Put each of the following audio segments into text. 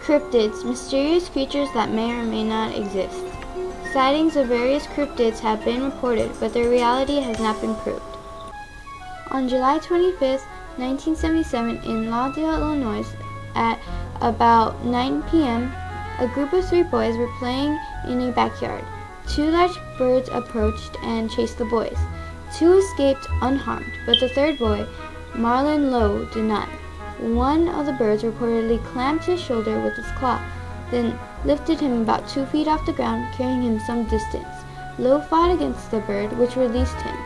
Cryptids, mysterious creatures that may or may not exist. Sightings of various cryptids have been reported, but their reality has not been proved. On July 25, 1977, in Lawndale, Illinois, at about 9 p.m., a group of 3 boys were playing in a backyard. 2 large birds approached and chased the boys. 2 escaped unharmed, but the 3rd boy, Marlon Lowe, did not. One of the birds reportedly clamped his shoulder with its claw, then lifted him about 2 feet off the ground, carrying him some distance. Lowe fought against the bird, which released him.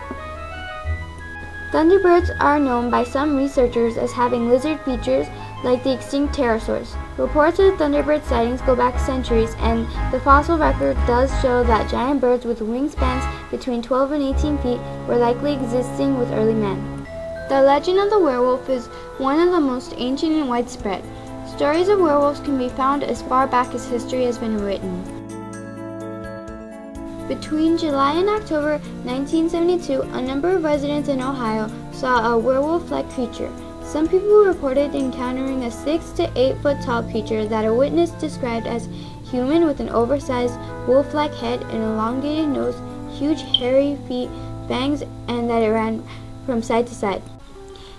Thunderbirds are known by some researchers as having lizard features like the extinct pterosaurs. Reports of Thunderbird sightings go back centuries, and the fossil record does show that giant birds with wingspans between 12 and 18 feet were likely existing with early man. The legend of the werewolf is one of the most ancient and widespread. Stories of werewolves can be found as far back as history has been written. Between July and October 1972, a number of residents in Ohio saw a werewolf-like creature. Some people reported encountering a 6 to 8 foot tall creature that a witness described as human with an oversized wolf-like head, an elongated nose, huge hairy feet, fangs, and that it ran from side to side.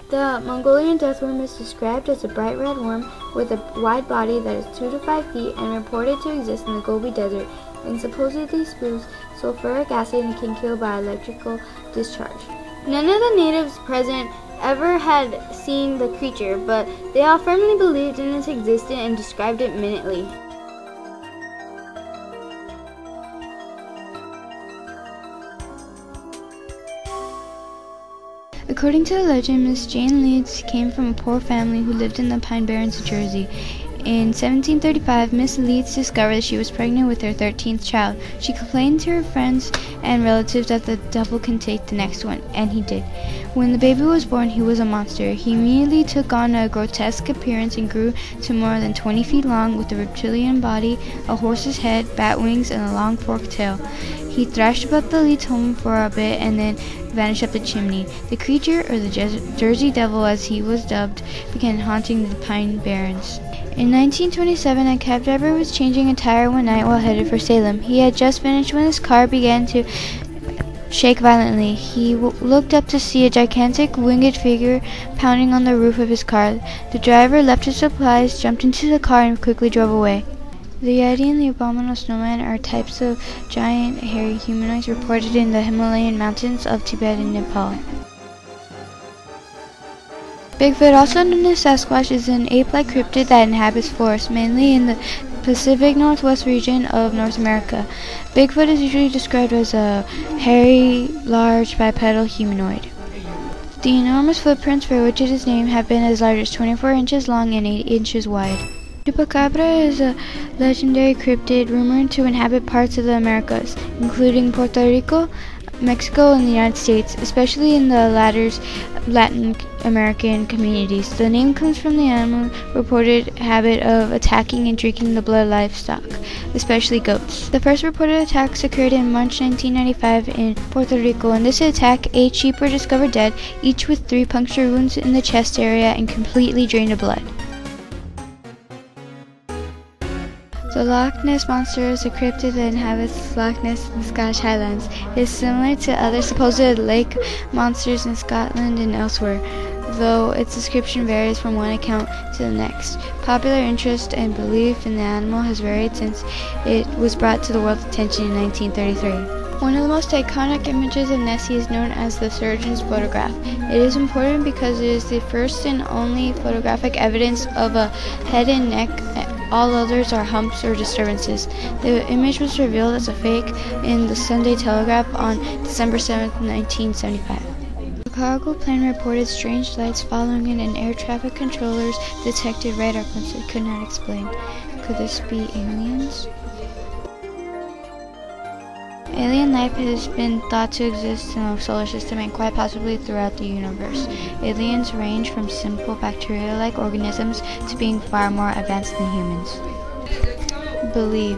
The Mongolian deathworm is described as a bright red worm with a wide body that is 2 to 5 feet and reported to exist in the Gobi Desert, and supposedly spews sulfuric acid and can kill by electrical discharge. None of the natives present ever had seen the creature, but they all firmly believed in its existence and described it minutely. According to the legend, Miss Jane Leeds came from a poor family who lived in the Pine Barrens, New Jersey. In 1735, Miss Leeds discovered that she was pregnant with her 13th child. She complained to her friends and relatives that the devil can take the next one, and he did. When the baby was born, he was a monster. He immediately took on a grotesque appearance and grew to more than 20 feet long, with a reptilian body, a horse's head, bat wings, and a long forked tail. He thrashed about the Leeds home for a bit and then vanished up the chimney. The creature, or the Jersey Devil as he was dubbed, began haunting the Pine Barrens. In 1927, a cab driver was changing a tire one night while headed for Salem. He had just finished when his car began to shake violently. He looked up to see a gigantic winged figure pounding on the roof of his car. The driver left his supplies, jumped into the car, and quickly drove away. The Yeti and the Abominable Snowman are types of giant hairy humanoids reported in the Himalayan mountains of Tibet and Nepal. Bigfoot, also known as Sasquatch, is an ape-like cryptid that inhabits forests, mainly in the Pacific Northwest region of North America. Bigfoot is usually described as a hairy, large, bipedal humanoid. The enormous footprints for which it is named have been as large as 24 inches long and 8 inches wide. Chupacabra is a legendary cryptid rumored to inhabit parts of the Americas, including Puerto Rico, Mexico, and the United States, especially in the latter's Latin American communities. The name comes from the animal's reported habit of attacking and drinking the blood of livestock, especially goats. The first reported attacks occurred in March 1995 in Puerto Rico. In this attack, 8 sheep were discovered dead, each with 3 puncture wounds in the chest area and completely drained of blood. The Loch Ness Monster is a cryptid that inhabits Loch Ness in the Scottish Highlands. It is similar to other supposed lake monsters in Scotland and elsewhere, though its description varies from one account to the next. Popular interest and belief in the animal has varied since it was brought to the world's attention in 1933. One of the most iconic images of Nessie is known as the surgeon's photograph. It is important because it is the first and only photographic evidence of a head and neck. All others are humps or disturbances. The image was revealed as a fake in the Sunday Telegraph on December 7, 1975. A cargo plane reported strange lights following it, and air traffic controllers detected radar points they could not explain. Could this be aliens? Alien life has been thought to exist in the solar system and quite possibly throughout the universe. Aliens range from simple bacteria-like organisms to being far more advanced than humans. Believe.